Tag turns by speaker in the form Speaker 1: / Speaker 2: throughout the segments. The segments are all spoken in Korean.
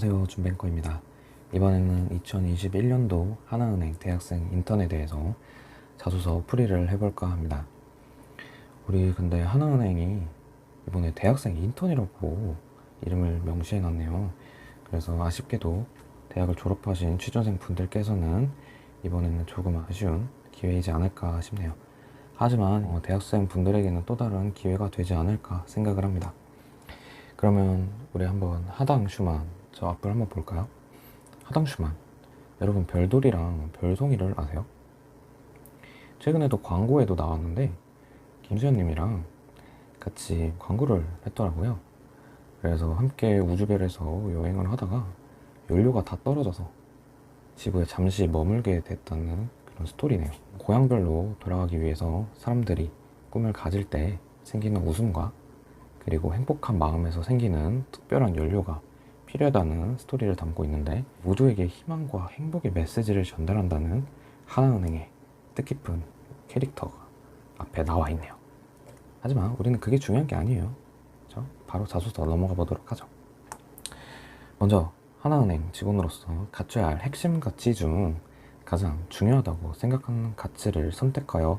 Speaker 1: 안녕하세요, 준뱅커입니다. 이번에는 2021년도 하나은행 대학생 인턴에 대해서 자소서 풀이를 해볼까 합니다. 우리 근데 하나은행이 이번에 대학생 인턴이라고 이름을 명시해놨네요. 그래서 아쉽게도 대학을 졸업하신 취준생 분들께서는 이번에는 조금 아쉬운 기회이지 않을까 싶네요. 하지만 대학생 분들에게는 또 다른 기회가 되지 않을까 생각을 합니다. 그러면 우리 한번 하당 슈만 저 앞을 한번 볼까요? 하당 슈만, 여러분 별돌이랑 별송이를 아세요? 최근에도 광고에도 나왔는데 김수현님이랑 같이 광고를 했더라고요. 그래서 함께 우주별에서 여행을 하다가 연료가 다 떨어져서 지구에 잠시 머물게 됐다는 그런 스토리네요. 고향별로 돌아가기 위해서 사람들이 꿈을 가질 때 생기는 웃음과 그리고 행복한 마음에서 생기는 특별한 연료가 필요하다는 스토리를 담고 있는데, 모두에게 희망과 행복의 메시지를 전달한다는 하나은행의 뜻깊은 캐릭터가 앞에 나와 있네요. 하지만 우리는 그게 중요한 게 아니에요. 그렇죠? 바로 자소서 넘어가 보도록 하죠. 먼저 하나은행 직원으로서 갖춰야 할 핵심 가치 중 가장 중요하다고 생각하는 가치를 선택하여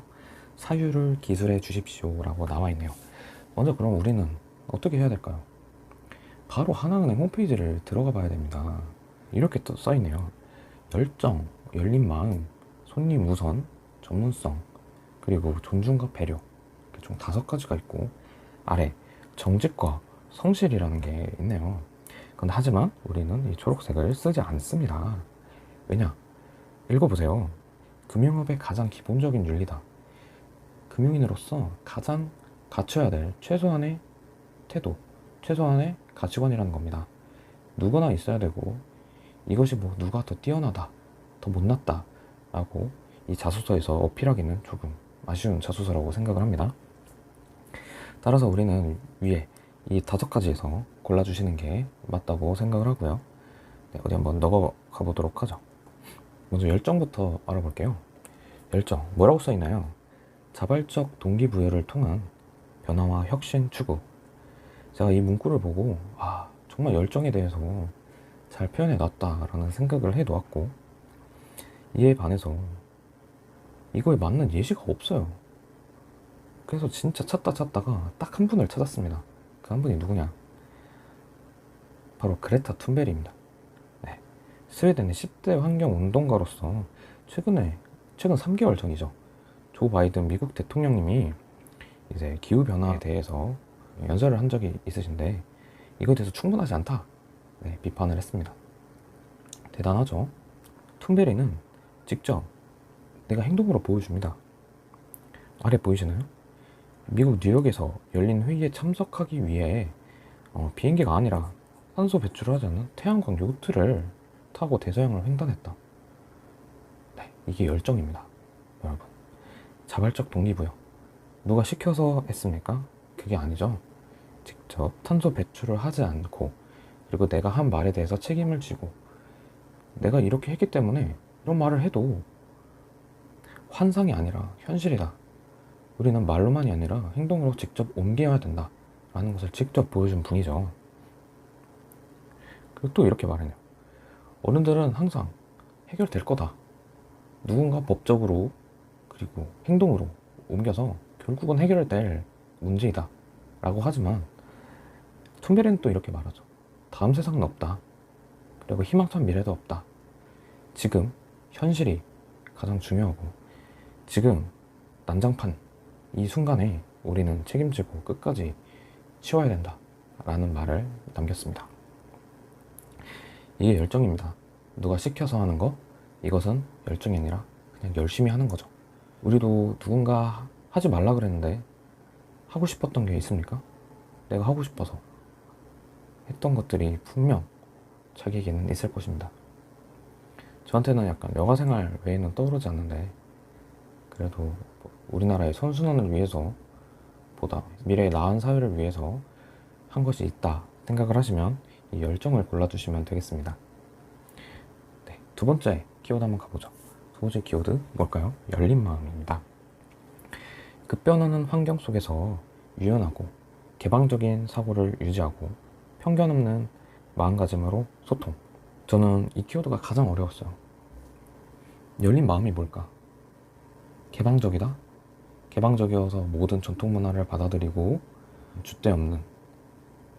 Speaker 1: 사유를 기술해 주십시오 라고 나와 있네요. 먼저 그럼 우리는 어떻게 해야 될까요? 바로 하나은행 홈페이지를 들어가 봐야 됩니다. 이렇게 또 써있네요. 열정, 열린 마음, 손님 우선, 전문성, 그리고 존중과 배려, 이렇게 총 5가지가 있고 아래 정직과 성실이라는 게 있네요. 근데 하지만 우리는 이 초록색을 쓰지 않습니다. 왜냐? 읽어보세요. 금융업의 가장 기본적인 윤리다. 금융인으로서 가장 갖춰야 될 최소한의 태도, 최소한의 가치관이라는 겁니다. 누구나 있어야 되고, 이것이 뭐 누가 더 뛰어나다, 더 못났다 라고 이 자소서에서 어필하기는 조금 아쉬운 자소서라고 생각을 합니다. 따라서 우리는 위에 이 5가지에서 골라주시는 게 맞다고 생각을 하고요. 네, 어디 한번 넣어가 보도록 하죠. 먼저 열정부터 알아볼게요. 열정, 뭐라고 써있나요? 자발적 동기부여를 통한 변화와 혁신 추구. 제가 이 문구를 보고 정말 열정에 대해서 잘 표현해 놨다라는 생각을 해 놓았고, 이에 반해서 이거에 맞는 예시가 없어요. 그래서 진짜 찾다가 딱 한 분을 찾았습니다. 그 한 분이 누구냐? 바로 그레타 툰베리입니다. 네. 스웨덴의 10대 환경 운동가로서 최근 3개월 전이죠. 조 바이든 미국 대통령님이 이제 기후변화에 대해서 연설을 한 적이 있으신데, 이거에 대해서 충분하지 않다, 네, 비판을 했습니다. 대단하죠? 툰베리는 직접 내가 행동으로 보여줍니다. 아래 보이시나요? 미국 뉴욕에서 열린 회의에 참석하기 위해 비행기가 아니라 산소 배출을 하지 않는 태양광 요트를 타고 대서양을 횡단했다. 네, 이게 열정입니다, 여러분. 자발적 동기부여. 누가 시켜서 했습니까? 그게 아니죠. 직접 탄소 배출을 하지 않고, 그리고 내가 한 말에 대해서 책임을 지고, 내가 이렇게 했기 때문에 이런 말을 해도 환상이 아니라 현실이다. 우리는 말로만이 아니라 행동으로 직접 옮겨야 된다 라는 것을 직접 보여준 분이죠. 그리고 또 이렇게 말하네요. 어른들은 항상 해결될 거다. 누군가 법적으로 그리고 행동으로 옮겨서 결국은 해결될 문제이다 라고 하지만, 툰베리는 또 이렇게 말하죠. 다음 세상은 없다. 그리고 희망찬 미래도 없다. 지금 현실이 가장 중요하고, 지금 난장판 이 순간에 우리는 책임지고 끝까지 치워야 된다 라는 말을 남겼습니다. 이게 열정입니다. 누가 시켜서 하는 거, 이것은 열정이 아니라 그냥 열심히 하는 거죠. 우리도 누군가 하지 말라 그랬는데 하고 싶었던 게 있습니까? 내가 하고 싶어서 했던 것들이 분명 자기에게는 있을 것입니다. 저한테는 약간 여가생활 외에는 떠오르지 않는데, 그래도 우리나라의 선순환을 위해서 보다 미래의 나은 사회를 위해서 한 것이 있다 생각을 하시면 이 열정을 골라주시면 되겠습니다. 네, 2번째 키워드 한번 가보죠. 2번째 키워드 뭘까요? 열린 마음입니다. 급변하는 환경 속에서 유연하고 개방적인 사고를 유지하고 편견 없는 마음가짐으로 소통. 저는 이 키워드가 가장 어려웠어요. 열린 마음이 뭘까? 개방적이다? 개방적이어서 모든 전통 문화를 받아들이고 줏대 없는,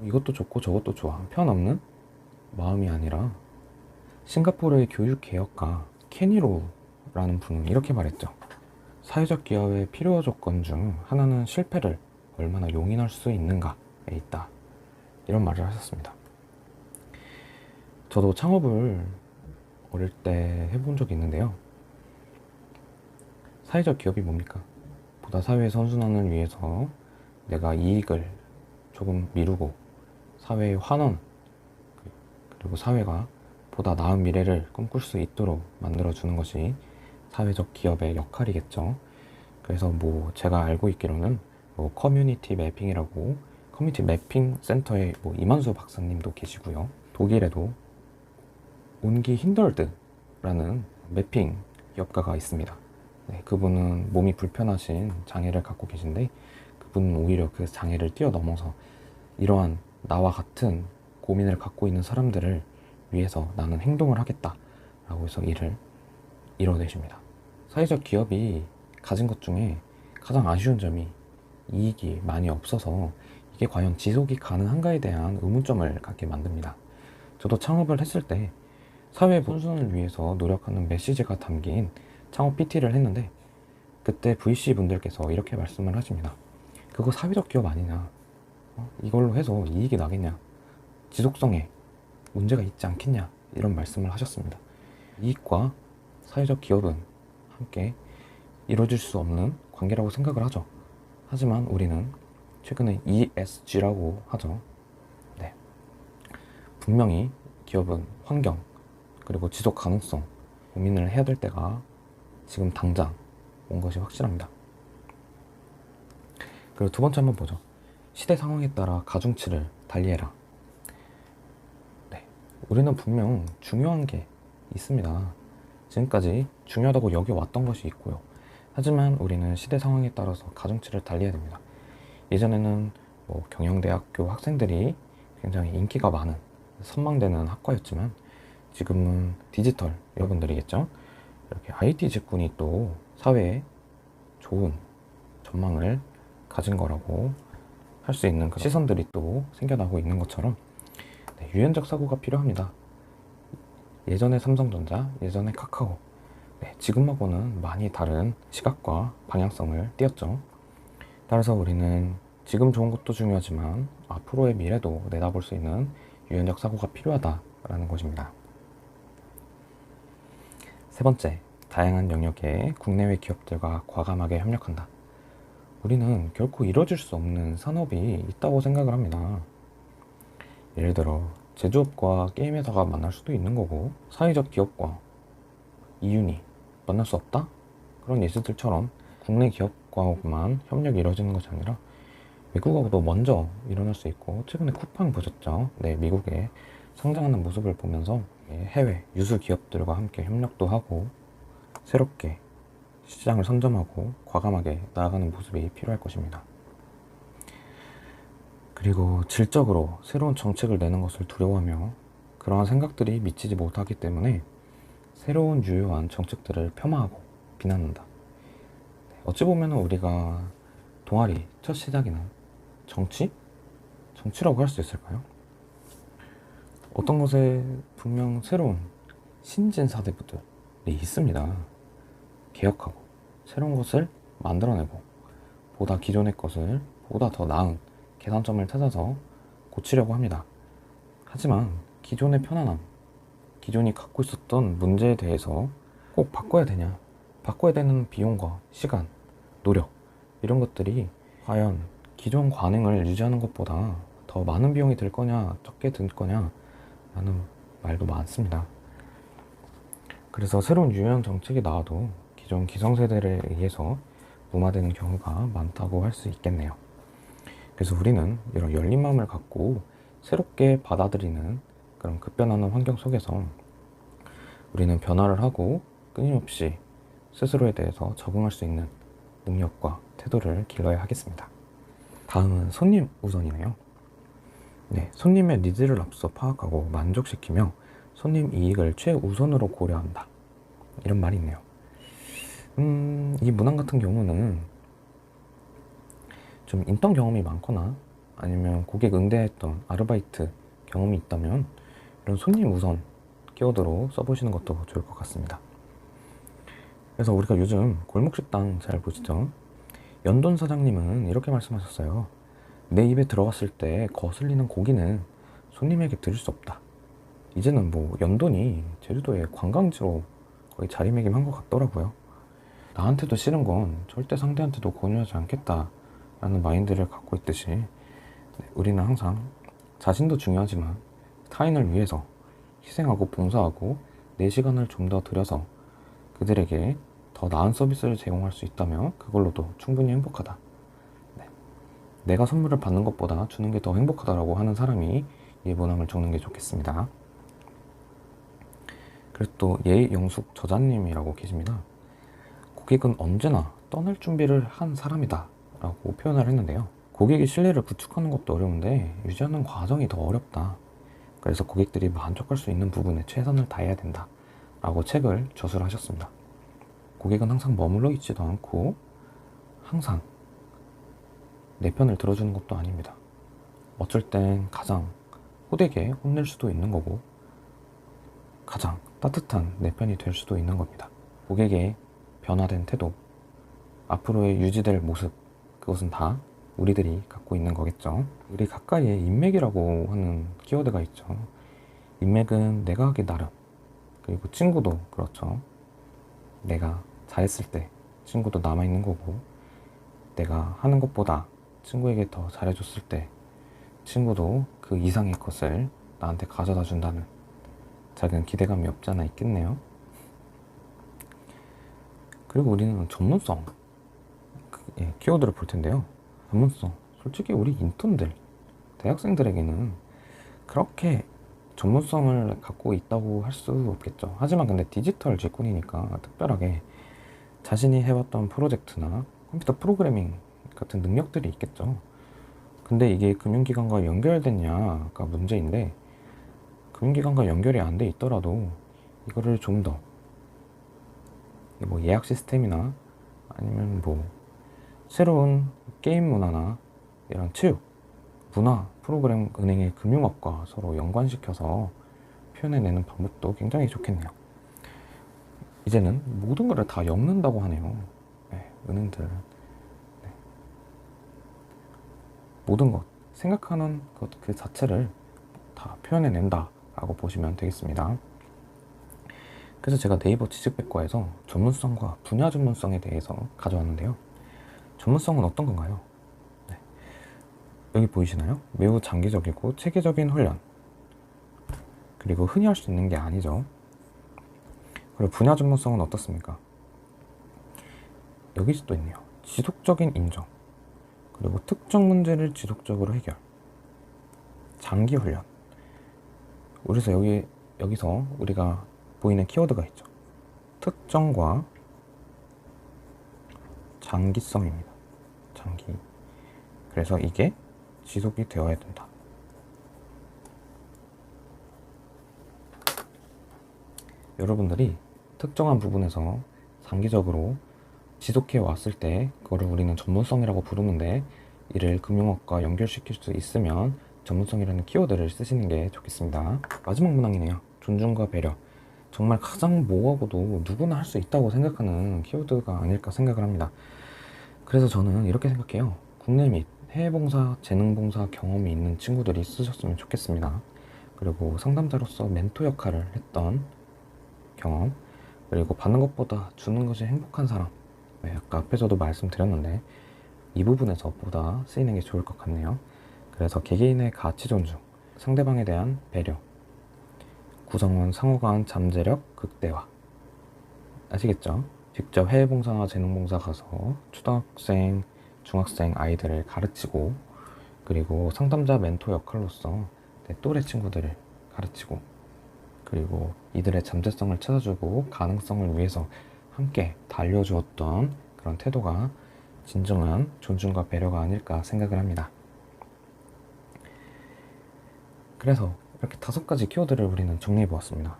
Speaker 1: 이것도 좋고 저것도 좋아, 편 없는 마음이 아니라, 싱가포르의 교육 개혁가 케니로라는 분은 이렇게 말했죠. 사회적 기업의 필요 조건 중 하나는 실패를 얼마나 용인할 수 있는가에 있다. 이런 말을 하셨습니다. 저도 창업을 어릴 때 해본 적이 있는데요. 사회적 기업이 뭡니까? 보다 사회의 선순환을 위해서 내가 이익을 조금 미루고 사회의 환원, 그리고 사회가 보다 나은 미래를 꿈꿀 수 있도록 만들어주는 것이 사회적 기업의 역할이겠죠. 그래서 제가 알고 있기로는 커뮤니티 매핑이라고, 커뮤니티 매핑 센터의 이만수 박사님도 계시고요. 독일에도 온기 힌덜드라는 매핑 기업가가 있습니다. 네, 그분은 몸이 불편하신 장애를 갖고 계신데, 그분은 오히려 그 장애를 뛰어넘어서 이러한 나와 같은 고민을 갖고 있는 사람들을 위해서 나는 행동을 하겠다 라고 해서 일을 이뤄내십니다. 사회적 기업이 가진 것 중에 가장 아쉬운 점이 이익이 많이 없어서 이게 과연 지속이 가능한가에 대한 의문점을 갖게 만듭니다. 저도 창업을 했을 때 사회 분순을 위해서 노력하는 메시지가 담긴 창업 PT를 했는데, 그때 VC 분들께서 이렇게 말씀을 하십니다. 그거 사회적 기업 아니냐? 이걸로 해서 이익이 나겠냐? 지속성에 문제가 있지 않겠냐? 이런 말씀을 하셨습니다. 이익과 사회적 기업은 함께 이루어질 수 없는 관계라고 생각을 하죠. 하지만 우리는 최근에 ESG라고 하죠. 네. 분명히 기업은 환경, 그리고 지속 가능성 고민을 해야 될 때가 지금 당장 온 것이 확실합니다. 그리고 두 번째 한번 보죠. 시대 상황에 따라 가중치를 달리해라. 네. 우리는 분명 중요한 게 있습니다. 지금까지 중요하다고 여겨왔던 것이 있고요. 하지만 우리는 시대 상황에 따라서 가중치를 달리해야 됩니다. 예전에는 경영대학교 학생들이 굉장히 인기가 많은, 선망되는 학과였지만 지금은 디지털 여러분들이겠죠. 이렇게 IT 직군이 또 사회에 좋은 전망을 가진 거라고 할 수 있는 그 시선들이 또 생겨나고 있는 것처럼, 네, 유연적 사고가 필요합니다. 예전에 삼성전자, 예전에 카카오, 네, 지금하고는 많이 다른 시각과 방향성을 띄었죠. 따라서 우리는 지금 좋은 것도 중요하지만 앞으로의 미래도 내다볼 수 있는 유연적 사고가 필요하다라는 것입니다. 세 번째, 다양한 영역의 국내외 기업들과 과감하게 협력한다. 우리는 결코 이뤄질 수 없는 산업이 있다고 생각을 합니다. 예를 들어 제조업과 게임 회사가 만날 수도 있는 거고, 사회적 기업과 이윤이 만날 수 없다? 그런 예시들처럼 국내 기업과만 협력이 이루어지는 것이 아니라 외국하고도 먼저 일어날 수 있고, 최근에 쿠팡 보셨죠? 네, 미국에 성장하는 모습을 보면서 해외 유수 기업들과 함께 협력도 하고 새롭게 시장을 선점하고 과감하게 나아가는 모습이 필요할 것입니다. 그리고 질적으로 새로운 정책을 내는 것을 두려워하며 그러한 생각들이 미치지 못하기 때문에 새로운 유효한 정책들을 폄하하고 비난한다. 어찌 보면 우리가 동아리 첫 시작이나 정치라고 할 수 있을까요? 어떤 것에 분명 새로운 신진사대부들이 있습니다. 개혁하고 새로운 것을 만들어내고 보다 기존의 것을 보다 더 나은 개선점을 찾아서 고치려고 합니다. 하지만 기존의 편안함, 기존이 갖고 있었던 문제에 대해서 꼭 바꿔야 되냐? 바꿔야 되는 비용과 시간, 노력, 이런 것들이 과연 기존 관행을 유지하는 것보다 더 많은 비용이 들 거냐, 적게 들 거냐 라는 말도 많습니다. 그래서 새로운 유연 정책이 나와도 기존 기성세대에 의해서 무마되는 경우가 많다고 할 수 있겠네요. 그래서 우리는 이런 열린 마음을 갖고 새롭게 받아들이는 그런 급변하는 환경 속에서 우리는 변화를 하고 끊임없이 스스로에 대해서 적응할 수 있는 능력과 태도를 길러야 하겠습니다. 다음은 손님 우선이네요. 네, 손님의 니즈를 앞서 파악하고 만족시키며 손님 이익을 최우선으로 고려한다. 이런 말이 있네요. 이 문항 같은 경우는 좀 인턴 경험이 많거나 아니면 고객 응대했던 아르바이트 경험이 있다면 이런 손님 우선 키워드로 써보시는 것도 좋을 것 같습니다. 그래서 우리가 요즘 골목식당 잘 보시죠? 연돈 사장님은 이렇게 말씀하셨어요. 내 입에 들어갔을 때 거슬리는 고기는 손님에게 드릴 수 없다. 이제는 뭐 연돈이 제주도의 관광지로 거의 자리매김한 것 같더라고요. 나한테도 싫은 건 절대 상대한테도 권유하지 않겠다 라는 마인드를 갖고 있듯이 우리는 항상 자신도 중요하지만 타인을 위해서 희생하고 봉사하고 내 시간을 좀 더 들여서 그들에게 더 나은 서비스를 제공할 수 있다면 그걸로도 충분히 행복하다. 네. 내가 선물을 받는 것보다 주는 게 더 행복하다라고 하는 사람이 이 문항을 적는 게 좋겠습니다. 그리고 또 예영숙 저자님이라고 계십니다. 고객은 언제나 떠날 준비를 한 사람이다 라고 표현을 했는데요. 고객의 신뢰를 구축하는 것도 어려운데 유지하는 과정이 더 어렵다. 그래서 고객들이 만족할 수 있는 부분에 최선을 다해야 된다 라고 책을 저술을 하셨습니다. 고객은 항상 머물러 있지도 않고 항상 내 편을 들어주는 것도 아닙니다. 어쩔 땐 가장 호되게 혼낼 수도 있는 거고 가장 따뜻한 내 편이 될 수도 있는 겁니다. 고객의 변화된 태도, 앞으로의 유지될 모습, 그것은 다 우리들이 갖고 있는 거겠죠. 우리 가까이에 인맥이라고 하는 키워드가 있죠. 인맥은 내가 하기 나름, 그리고 친구도 그렇죠. 내가 잘했을 때 친구도 남아있는 거고 내가 하는 것보다 친구에게 더 잘해줬을 때 친구도 그 이상의 것을 나한테 가져다 준다는 작은 기대감이 없지 않아 있겠네요. 그리고 우리는 전문성 키워드를 볼 텐데요. 전문성, 솔직히 우리 인턴들, 대학생들에게는 그렇게 전문성을 갖고 있다고 할 수 없겠죠. 하지만 근데 디지털 직군이니까 특별하게 자신이 해왔던 프로젝트나 컴퓨터 프로그래밍 같은 능력들이 있겠죠. 근데 이게 금융기관과 연결됐냐가 문제인데 금융기관과 연결이 안 돼 있더라도 이거를 좀 더 뭐 예약 시스템이나 아니면 뭐 새로운 게임 문화나 이런 체육, 문화, 프로그램, 은행의 금융업과 서로 연관시켜서 표현해내는 방법도 굉장히 좋겠네요. 이제는 모든 걸 다 엮는다고 하네요. 네, 은행들. 네. 모든 것, 생각하는 것 그 자체를 다 표현해낸다 라고 보시면 되겠습니다. 그래서 제가 네이버 지식백과에서 전문성과 분야 전문성에 대해서 가져왔는데요. 전문성은 어떤 건가요? 네. 여기 보이시나요? 매우 장기적이고 체계적인 훈련, 그리고 흔히 할 수 있는 게 아니죠. 그리고 분야 전문성은 어떻습니까? 여기 또 있네요. 지속적인 인정, 그리고 특정 문제를 지속적으로 해결, 장기 훈련. 그래서 여기서 우리가 보이는 키워드가 있죠. 특정과 장기성입니다. 장기. 그래서 이게 지속이 되어야 된다. 여러분들이 특정한 부분에서 장기적으로 지속해 왔을 때 그거를 우리는 전문성이라고 부르는데 이를 금융업과 연결시킬 수 있으면 전문성이라는 키워드를 쓰시는 게 좋겠습니다. 마지막 문항이네요. 존중과 배려. 정말 가장 모호하고도 누구나 할 수 있다고 생각하는 키워드가 아닐까 생각을 합니다. 그래서 저는 이렇게 생각해요. 국내 및 해외봉사, 재능봉사 경험이 있는 친구들이 쓰셨으면 좋겠습니다. 그리고 상담자로서 멘토 역할을 했던 경험, 그리고 받는 것보다 주는 것이 행복한 사람. 네, 아까 앞에서도 말씀드렸는데 이 부분에서 보다 쓰이는 게 좋을 것 같네요. 그래서 개개인의 가치 존중, 상대방에 대한 배려, 구성원 상호 간 잠재력 극대화. 아시겠죠? 직접 해외봉사나 재능봉사 가서 초등학생, 중학생 아이들을 가르치고 그리고 상담자 멘토 역할로서 내 또래 친구들을 가르치고 그리고 이들의 잠재성을 찾아주고 가능성을 위해서 함께 달려주었던 그런 태도가 진정한 존중과 배려가 아닐까 생각을 합니다. 그래서 이렇게 5가지 키워드를 우리는 정리해 보았습니다.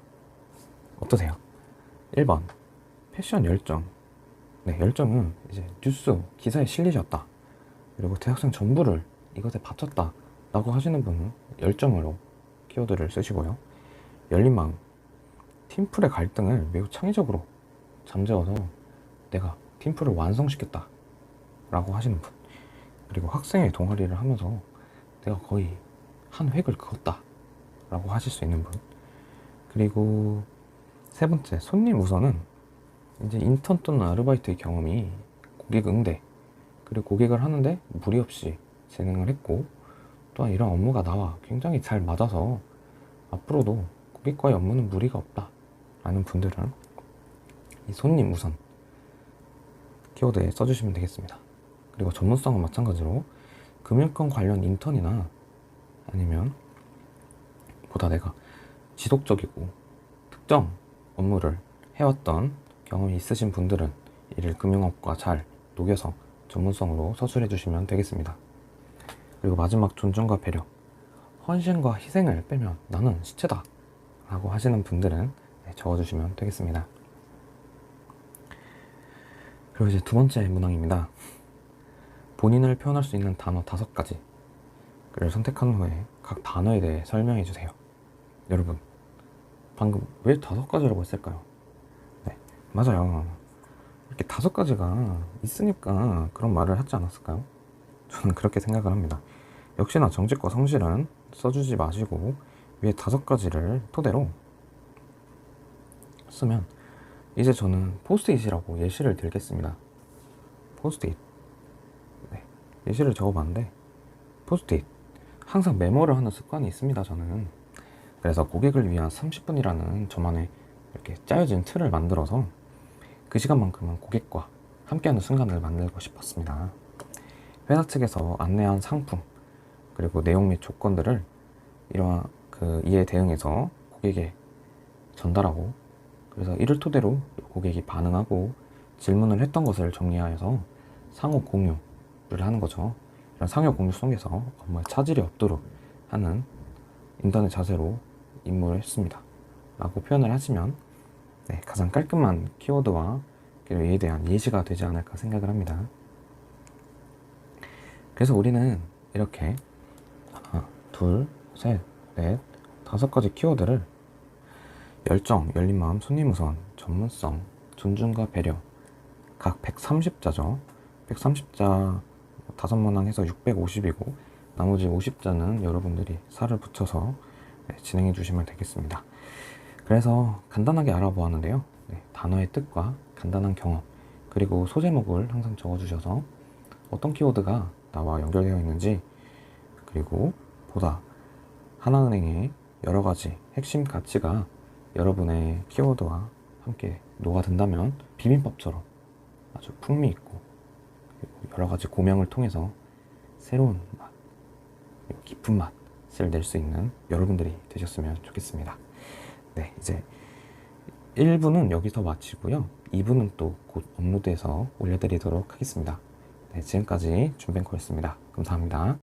Speaker 1: 어떠세요? 1번 패션 열정. 네, 열정은 이제 뉴스 기사에 실리셨다, 그리고 대학생 전부를 이것에 바쳤다 라고 하시는 분은 열정으로 키워드를 쓰시고요. 열린 마음, 팀플의 갈등을 매우 창의적으로 잠재워서 내가 팀플을 완성시켰다 라고 하시는 분, 그리고 학생의 동아리를 하면서 내가 거의 한 획을 그었다 라고 하실 수 있는 분, 그리고 세 번째 손님 우선은 이제 인턴 또는 아르바이트의 경험이 고객 응대, 그리고 고객을 하는데 무리 없이 진행을 했고, 또한 이런 업무가 나와 굉장히 잘 맞아서 앞으로도 고객과의 업무는 무리가 없다 라는 분들은 이 손님 우선 키워드에 써주시면 되겠습니다. 그리고 전문성은 마찬가지로 금융권 관련 인턴이나 아니면 보다 내가 지속적이고 특정 업무를 해왔던 경험이 있으신 분들은 이를 금융업과 잘 녹여서 전문성으로 서술해 주시면 되겠습니다. 그리고 마지막 존중과 배려, 헌신과 희생을 빼면 나는 시체다 라고 하시는 분들은 적어주시면 되겠습니다. 그리고 이제 두 번째 문항입니다. 본인을 표현할 수 있는 단어 5가지를 선택한 후에 각 단어에 대해 설명해 주세요. 여러분, 방금 왜 5가지라고 했을까요? 네, 맞아요. 이렇게 5가지가 있으니까 그런 말을 하지 않았을까요? 저는 그렇게 생각을 합니다. 역시나 정직과 성실은 써주지 마시고 위에 5가지를 토대로 쓰면, 이제 저는 포스트잇이라고 예시를 들겠습니다. 포스트잇. 네, 예시를 적어봤는데 포스트잇 항상 메모를 하는 습관이 있습니다, 저는. 그래서 고객을 위한 30분이라는 저만의 이렇게 짜여진 틀을 만들어서 그 시간만큼은 고객과 함께하는 순간을 만들고 싶었습니다. 회사 측에서 안내한 상품, 그리고 내용 및 조건들을 이러한 이에 대응해서 고객에게 전달하고, 그래서 이를 토대로 고객이 반응하고 질문을 했던 것을 정리하여서 상호 공유를 하는 거죠. 이런 상호 공유 속에서 업무에 차질이 없도록 하는 인턴의 자세로 임무를 했습니다 라고 표현을 하시면 가장 깔끔한 키워드와 그리고 이에 대한 예시가 되지 않을까 생각을 합니다. 그래서 우리는 이렇게 하나, 둘, 셋, 넷, 5가지 키워드를 열정, 열린 마음, 손님 우선, 전문성, 존중과 배려, 각 130자죠. 130자 5문항 해서 650이고 나머지 50자는 여러분들이 살을 붙여서 진행해 주시면 되겠습니다. 그래서 간단하게 알아보았는데요. 단어의 뜻과 간단한 경험, 그리고 소제목을 항상 적어주셔서 어떤 키워드가 나와 연결되어 있는지, 그리고 보다 하나은행의 여러가지 핵심 가치가 여러분의 키워드와 함께 녹아든다면 비빔밥처럼 아주 풍미있고 여러가지 고명을 통해서 새로운 맛, 깊은 맛을 낼 수 있는 여러분들이 되셨으면 좋겠습니다. 네, 이제 1부는 여기서 마치고요. 2부는 또 곧 업로드해서 올려드리도록 하겠습니다. 네, 지금까지 준뱅코였습니다. 감사합니다.